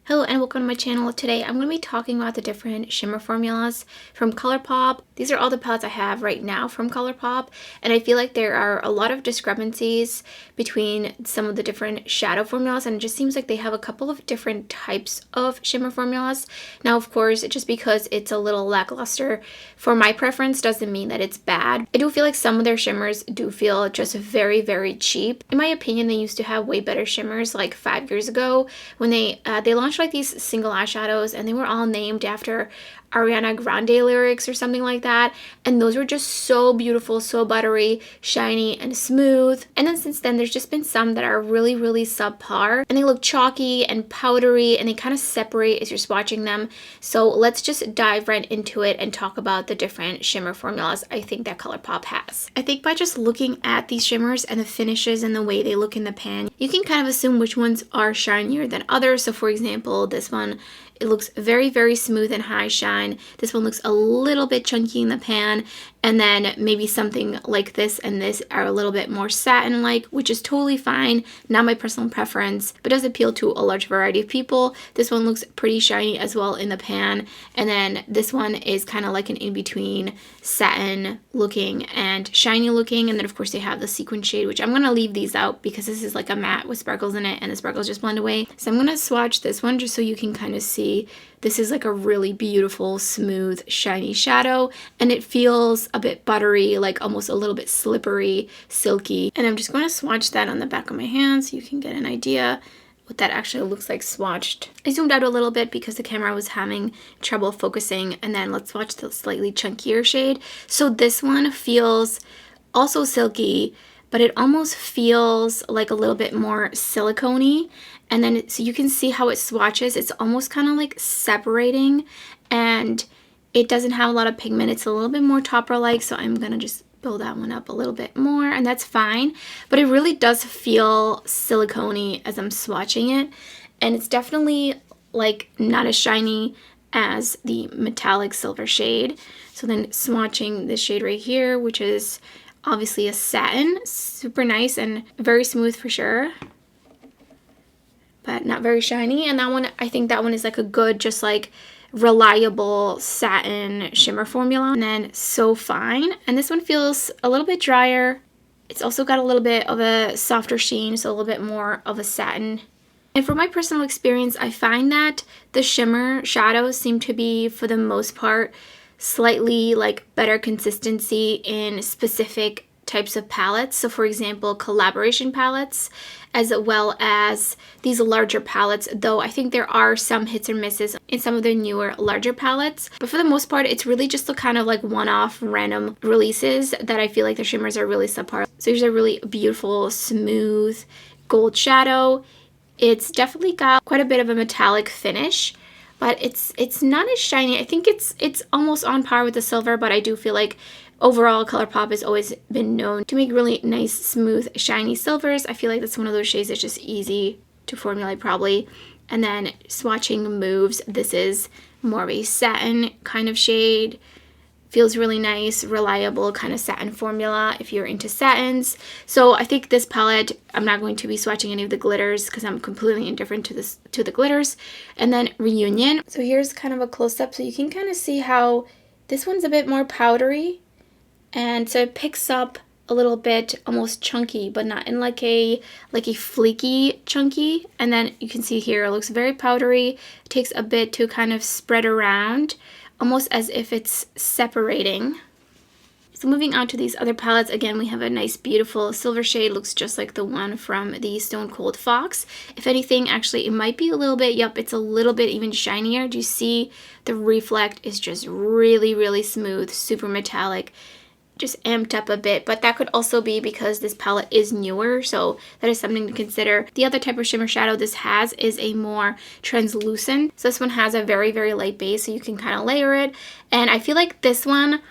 Hello and welcome to my channel. Today I'm going to be talking about the different shimmer formulas from Colourpop. These are all the palettes I have right now from Colourpop, and I feel like there are a lot of discrepancies between some of the different shadow formulas, and it just seems like they have a couple of different types of shimmer formulas. Now of course, just because it's a little lackluster for my preference doesn't mean that it's bad. I do feel like some of their shimmers do feel just very cheap. In my opinion, they used to have way better shimmers like 5 years ago when they launched like these single eyeshadows, and they were all named after Ariana Grande lyrics or something like that, and those were just so beautiful, so buttery, shiny, and smooth. And then since then there's just been some that are really subpar, and they look chalky and powdery, and they kind of separate as you're swatching them. So let's just dive right into it and talk about the different shimmer formulas I think that Colourpop has. I think by just looking at these shimmers and the finishes and the way they look in the pan, you can kind of assume which ones are shinier than others. So for example, this one, it looks very smooth and high shine. This one looks a little bit chunky in the pan, and then maybe something like this and this are a little bit more satin-like, which is totally fine, not my personal preference, but does appeal to a large variety of people. This one looks pretty shiny as well in the pan, and then this one is kind of like an in-between satin looking and shiny looking, and then of course they have the sequin shade, which I'm going to leave these out because this is like a matte with sparkles in it, and the sparkles just blend away. So I'm going to swatch this one just so you can kind of see. This is like a really beautiful, smooth, shiny shadow, and it feels a bit buttery, like almost a little bit slippery, silky. And I'm just going to swatch that on the back of my hand so you can get an idea what that actually looks like swatched. I zoomed out a little bit because the camera was having trouble focusing, and then let's swatch the slightly chunkier shade. So this one feels also silky, but it almost feels like a little bit more silicone-y. And then so you can see how it swatches. It's almost kind of like separating, and it doesn't have a lot of pigment. It's a little bit more topper-like, so I'm gonna just build that one up a little bit more, and that's fine. But it really does feel silicone-y as I'm swatching it, and it's definitely like not as shiny as the metallic silver shade. So then swatching this shade right here, which is obviously a satin, super nice and very smooth for sure, but not very shiny. And that one, I think that one is like a good, just like reliable satin shimmer formula. And then So Fine, and this one feels a little bit drier. It's also got a little bit of a softer sheen, so a little bit more of a satin. And from my personal experience, I find that the shimmer shadows seem to be, for the most part, slightly like better consistency in specific types of palettes. So for example, collaboration palettes, as well as these larger palettes, though I think there are some hits or misses in some of the newer larger palettes. But for the most part, it's really just the kind of like one-off random releases that I feel like the shimmers are really subpar. So here's a really beautiful, smooth gold shadow. It's definitely got quite a bit of a metallic finish, but it's not as shiny. I think it's almost on par with the silver, but I do feel like overall Colourpop has always been known to make really nice, smooth, shiny silvers. I feel like that's one of those shades that's just easy to formulate probably. And then swatching moves, this is more of a satin kind of shade. Feels really nice, reliable kind of satin formula if you're into satins. So I think this palette, I'm not going to be swatching any of the glitters because I'm completely indifferent to the glitters. And then Reunion. So here's kind of a close-up so you can kind of see how this one's a bit more powdery. And so it picks up a little bit almost chunky, but not in like a flaky chunky. And then you can see here it looks very powdery. It takes a bit to kind of spread around, almost as if it's separating. So moving on to these other palettes, again, we have a nice, beautiful silver shade. Looks just like the one from the Stone Cold Fox. If anything, actually, it might be a little bit, yep, it's a little bit even shinier. Do you see the reflect is just really smooth, super metallic, just amped up a bit, but that could also be because this palette is newer, so that is something to consider. The other type of shimmer shadow this has is a more translucent. So this one has a very light base, so you can kind of layer it. And I feel like this one,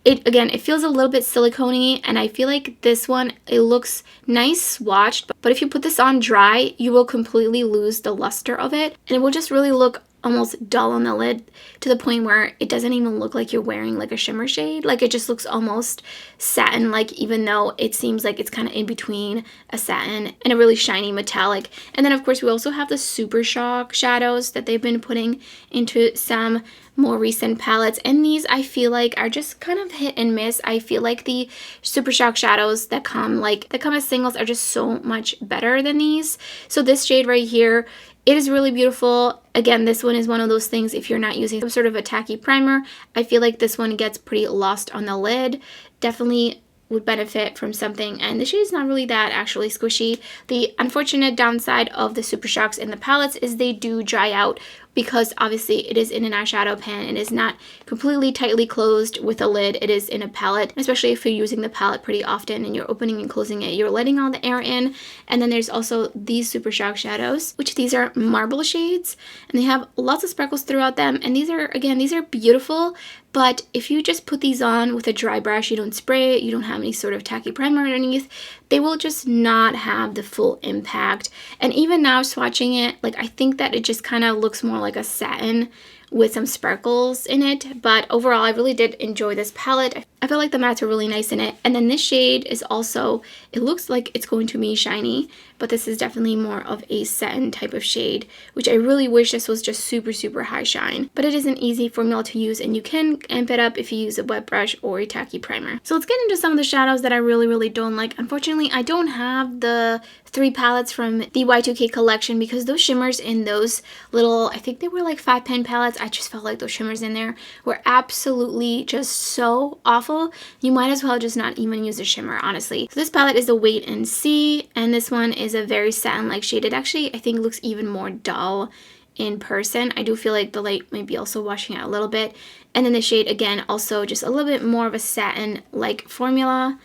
it feels a little bit silicone-y, and I feel like this one, it looks nice swatched, but if you put this on dry, you will completely lose the luster of it, and it will just really look almost dull on the lid to the point where it doesn't even look like you're wearing like a shimmer shade. Like it just looks almost satin, like, even though it seems like it's kind of in between a satin and a really shiny metallic. And then of course we also have the Super Shock shadows that they've been putting into some more recent palettes, and these I feel like are just kind of hit and miss. I feel like the Super Shock shadows that come as singles are just so much better than these. So this shade right here, it is really beautiful. Again, this one is one of those things, if you're not using some sort of a tacky primer, I feel like this one gets pretty lost on the lid. Definitely would benefit from something, and the shade is not really that actually squishy. The unfortunate downside of the Super Shocks in the palettes is they do dry out, because obviously it is in an eyeshadow pan and is not completely tightly closed with a lid. It is in a palette, especially if you're using the palette pretty often and you're opening and closing it, you're letting all the air in. And then there's also these Super Shock shadows, which these are marble shades, and they have lots of sparkles throughout them, and these are, again, these are beautiful. But if you just put these on with a dry brush, you don't spray it, you don't have any sort of tacky primer underneath, they will just not have the full impact. And even now swatching it, like, I think that it just kind of looks more like a satin with some sparkles in it. But overall, I really did enjoy this palette. I feel like the mattes are really nice in it. And then this shade is also, it looks like it's going to be shiny, but this is definitely more of a satin type of shade, which I really wish this was just super, super high shine. But it is an easy formula to use, and you can amp it up if you use a wet brush or a tacky primer. So let's get into some of the shadows that I really, really don't like. Unfortunately, I don't have the 3 palettes from the Y2K collection, because those shimmers in those little, I think they were like 5-pen palettes, I just felt like those shimmers in there were absolutely just so awful. You might as well just not even use a shimmer, honestly. So this palette is a Wait and See, and this one is a very satin-like shade. It actually, I think, looks even more dull in person. I do feel like the light might be also washing out a little bit. And then the shade, again, also just a little bit more of a satin-like formula.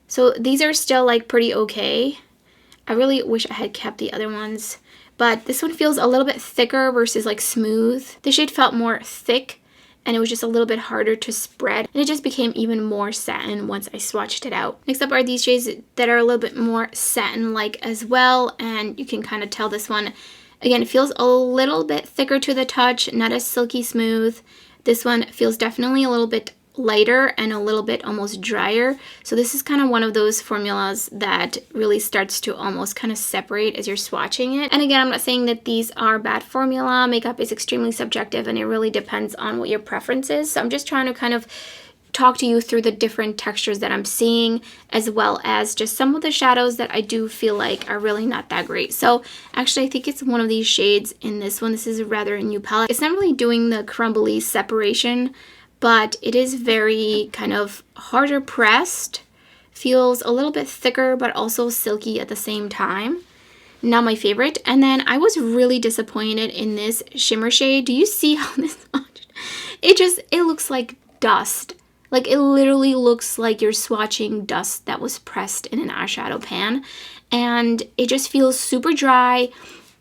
So these are still like pretty okay. I really wish I had kept the other ones, but this one feels a little bit thicker versus like smooth. The shade felt more thick, and it was just a little bit harder to spread, and it just became even more satin once I swatched it out. Next up are these shades that are a little bit more satin-like as well, and you can kind of tell this one, again, it feels a little bit thicker to the touch, not as silky smooth. This one feels definitely a little bit lighter and a little bit almost drier. So this is kind of one of those formulas that really starts to almost kind of separate as you're swatching it. And again, I'm not saying that these are bad formula. Makeup is extremely subjective, and it really depends on what your preference is. So I'm just trying to kind of talk to you through the different textures that I'm seeing, as well as just some of the shadows that I do feel like are really not that great. So actually, I think it's one of these shades in this one. This is a rather new palette. It's not really doing the crumbly separation, but it is very kind of harder pressed, feels a little bit thicker, but also silky at the same time. Not my favorite. And then I was really disappointed in this shimmer shade. Do you see how this, it looks like dust. Like, it literally looks like you're swatching dust that was pressed in an eyeshadow pan. And it just feels super dry.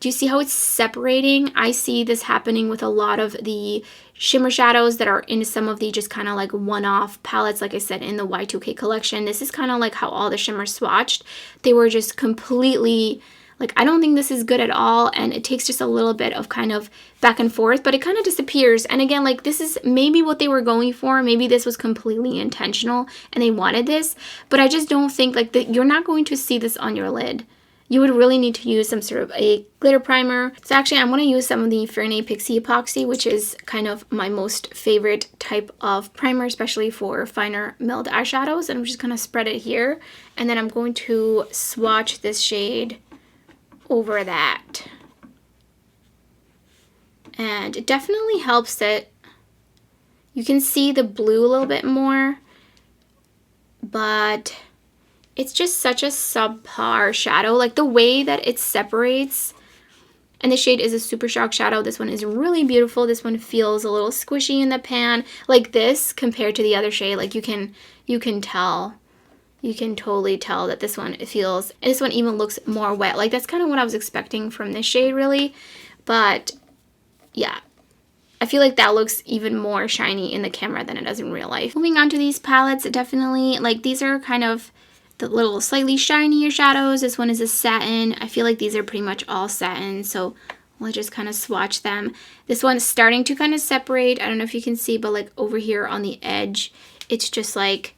Do you see how it's separating? I see this happening with a lot of the shimmer shadows that are in some of the just kind of like one-off palettes, like I said, in the Y2K collection. This is kind of like how all the shimmers swatched. They were just completely, like, I don't think this is good at all, and it takes just a little bit of kind of back and forth, but it kind of disappears. And again, like, this is maybe what they were going for. Maybe this was completely intentional and they wanted this, but I just don't think, like, that you're not going to see this on your lid. You would really need to use some sort of a glitter primer. So actually, I'm going to use some of the Fairnay Pixie Epoxy, which is kind of my most favorite type of primer, especially for finer milled eyeshadows. And I'm just going to spread it here. And then I'm going to swatch this shade over that. And it definitely helps that you can see the blue a little bit more, but it's just such a subpar shadow. Like, the way that it separates, and the shade is a Super Shock shadow. This one is really beautiful. This one feels a little squishy in the pan. Like, this compared to the other shade, like, you can tell. You can totally tell that this one, it feels, and this one even looks more wet. Like, that's kind of what I was expecting from this shade, really. But yeah, I feel like that looks even more shiny in the camera than it does in real life. Moving on to these palettes, definitely, like, these are kind of the little slightly shinier shadows. This one is a satin. I feel like these are pretty much all satin, so We'll just kind of swatch them. This one's starting to kind of separate. I don't know if you can see, but like over here on the edge, it's just like,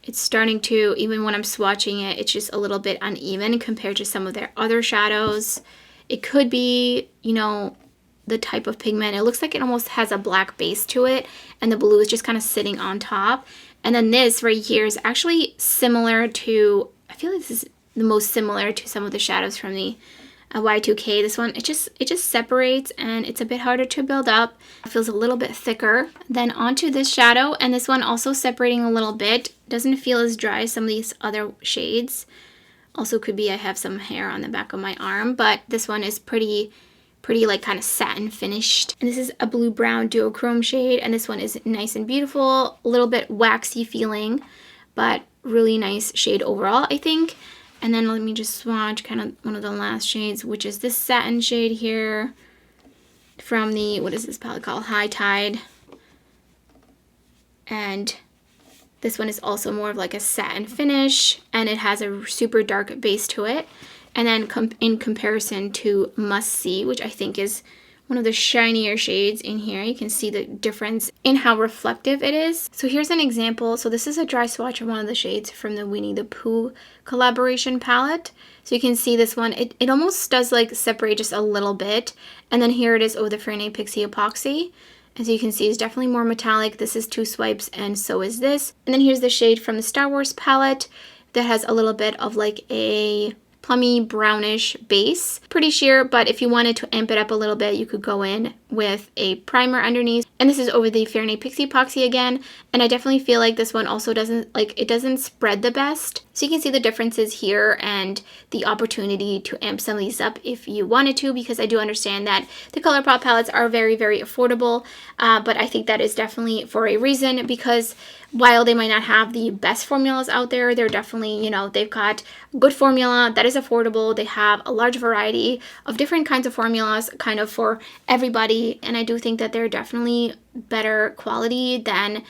it's starting to, even when I'm swatching it, it's just a little bit uneven compared to some of their other shadows. It could be, you know, the type of pigment. It looks like it almost has a black base to it, and the blue is just kind of sitting on top. And then this right here is actually similar to, I feel like this is the most similar to some of the shadows from the Y2K. This one, it just separates, and it's a bit harder to build up. It feels a little bit thicker. Then onto this shadow, and this one also separating a little bit. Doesn't feel as dry as some of these other shades. Also could be I have some hair on the back of my arm, but this one is pretty like kind of satin finished. And this is a blue brown duochrome shade, and this one is nice and beautiful, a little bit waxy feeling, but really nice shade overall, I think. And then let me just swatch kind of one of the last shades, which is this satin shade here from the, what is this palette called? High Tide. And this one is also more of like a satin finish, and it has a super dark base to it. And then in comparison to Must See, which I think is one of the shinier shades in here, you can see the difference in how reflective it is. So here's an example. So this is a dry swatch of one of the shades from the Winnie the Pooh collaboration palette. So you can see this one, it almost does like separate just a little bit. And then here it is over the Fair Pixie Epoxy. As you can see, it's definitely more metallic. This is 2 swipes, and so is this. And then here's the shade from the Star Wars palette that has a little bit of like a plummy brownish base. Pretty sheer, but if you wanted to amp it up a little bit, you could go in with a primer underneath. And this is over the Fair Pixie Epoxy again. And I definitely feel like this one also doesn't spread the best. So you can see the differences here and the opportunity to amp some of these up if you wanted to, because I do understand that the Colourpop palettes are very, very affordable. But I think that is definitely for a reason, because while they might not have the best formulas out there, they're definitely, you know, they've got good formula that is affordable. They have a large variety of different kinds of formulas kind of for everybody. And I do think that they're definitely better quality than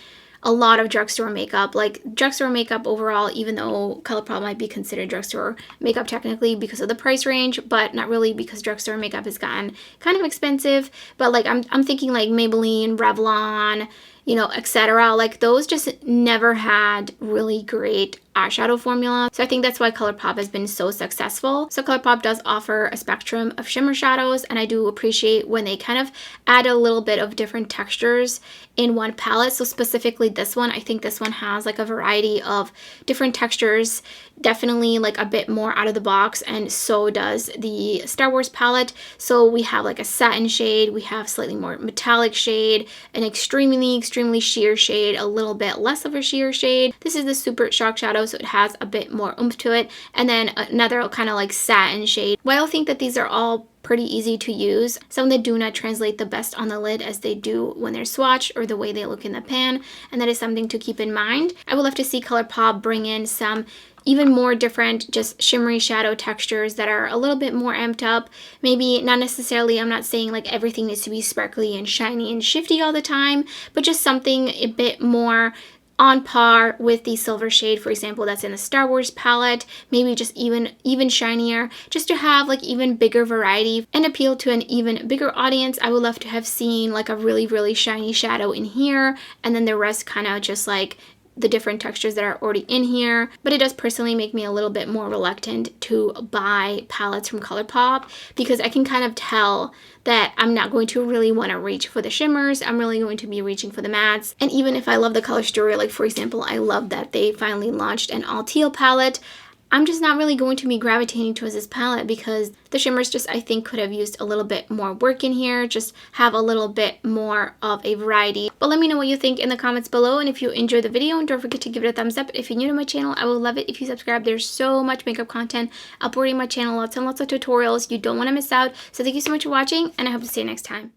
a lot of drugstore makeup. Like drugstore makeup overall, even though Colourpop might be considered drugstore makeup technically because of the price range, but not really, because drugstore makeup has gotten kind of expensive. But like I'm thinking like Maybelline, Revlon, you know, etc. Like those just never had really great eyeshadow formula. So I think that's why Colourpop has been so successful. So Colourpop does offer a spectrum of shimmer shadows, and I do appreciate when they kind of add a little bit of different textures in one palette. So specifically this one, I think this one has like a variety of different textures, definitely like a bit more out of the box, and so does the Star Wars palette. So we have like a satin shade, we have slightly more metallic shade, an extremely sheer shade, a little bit less of a sheer shade. This is the Super Shock Shadow, so it has a bit more oomph to it, and then another kind of like satin shade. While I think that these are all pretty easy to use, some that do not translate the best on the lid as they do when they're swatched or the way they look in the pan, and that is something to keep in mind. I would love to see Colourpop bring in some even more different just shimmery shadow textures that are a little bit more amped up. Maybe not necessarily, I'm not saying like everything needs to be sparkly and shiny and shifty all the time, but just something a bit more on par with the silver shade, for example, that's in the Star Wars palette. Maybe just even shinier, just to have like even bigger variety and appeal to an even bigger audience. I would love to have seen like a really shiny shadow in here, and then the rest kind of just like the different textures that are already in here. But it does personally make me a little bit more reluctant to buy palettes from Colourpop, because I can kind of tell that I'm not going to really want to reach for the shimmers. I'm really going to be reaching for the mattes. And even if I love the color story, like for example, I love that they finally launched an all teal palette, I'm just not really going to be gravitating towards this palette, because the shimmers just, I think, could have used a little bit more work in here, just have a little bit more of a variety. But let me know what you think in the comments below, and if you enjoyed the video, and don't forget to give it a thumbs up. If you're new to my channel, I would love it if you subscribe. There's so much makeup content uploading my channel, lots and lots of tutorials you don't want to miss out. So thank you so much for watching, and I hope to see you next time.